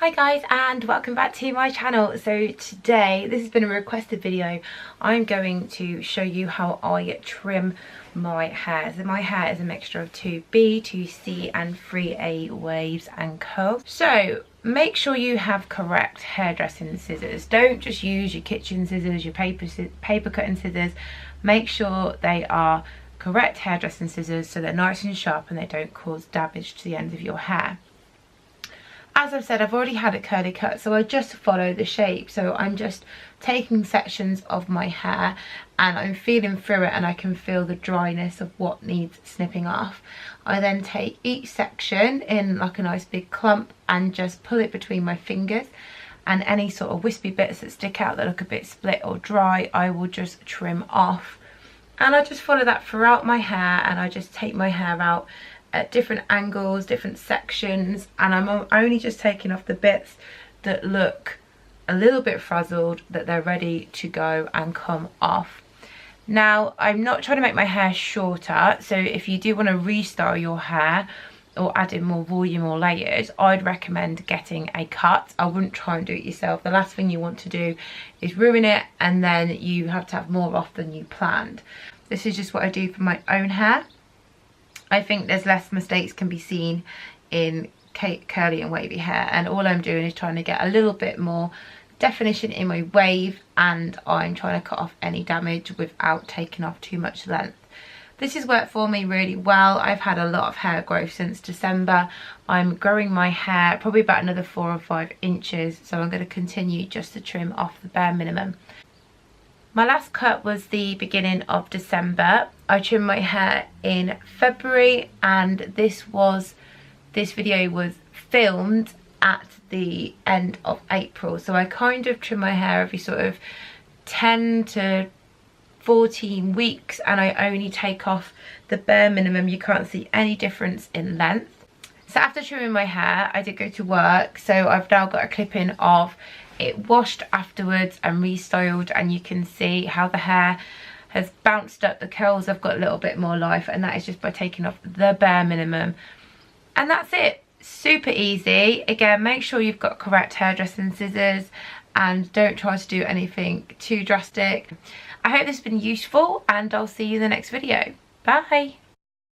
Hi guys, and welcome back to my channel. So today, this has been a requested video. I'm going to show you how I trim my hair. So my hair is a mixture of 2B, 2C and 3A waves and curls. So make sure you have correct hairdressing scissors. Don't just use your kitchen scissors, your paper cutting scissors. Make sure they are correct hairdressing scissors so they're nice and sharp and they don't cause damage to the ends of your hair. As I've said, I've already had a curly cut, so I just follow the shape. So I'm just taking sections of my hair and I'm feeling through it and I can feel the dryness of what needs snipping off. I then take each section in like a nice big clump and just pull it between my fingers, and any sort of wispy bits that stick out that look a bit split or dry, I will just trim off. And I just follow that throughout my hair, and I just take my hair out at different angles, different sections, and I'm only just taking off the bits that look a little bit frazzled, that they're ready to go and come off. Now, I'm not trying to make my hair shorter, so if you do want to restyle your hair or add in more volume or layers, I'd recommend getting a cut. I wouldn't try and do it yourself. The last thing you want to do is ruin it and then you have to have more off than you planned. This is just what I do for my own hair. I think there's less mistakes can be seen in curly and wavy hair, and all I'm doing is trying to get a little bit more definition in my wave, and I'm trying to cut off any damage without taking off too much length. This has worked for me really well. I've had a lot of hair growth since December. I'm growing my hair probably about another 4 or 5 inches, so I'm going to continue just to trim off the bare minimum. My last cut was the beginning of December. I trimmed my hair in February, and this video was filmed at the end of April. So I kind of trim my hair every sort of 10 to 14 weeks, and I only take off the bare minimum. You can't see any difference in length. So after trimming my hair, I did go to work. So I've now got a clip-in of it washed afterwards and restyled, and you can see how the hair has bounced up. The curls have got a little bit more life, and that is just by taking off the bare minimum. And that's it. Super easy. Again, make sure you've got correct hairdressing scissors and don't try to do anything too drastic. I hope this has been useful, and I'll see you in the next video. Bye.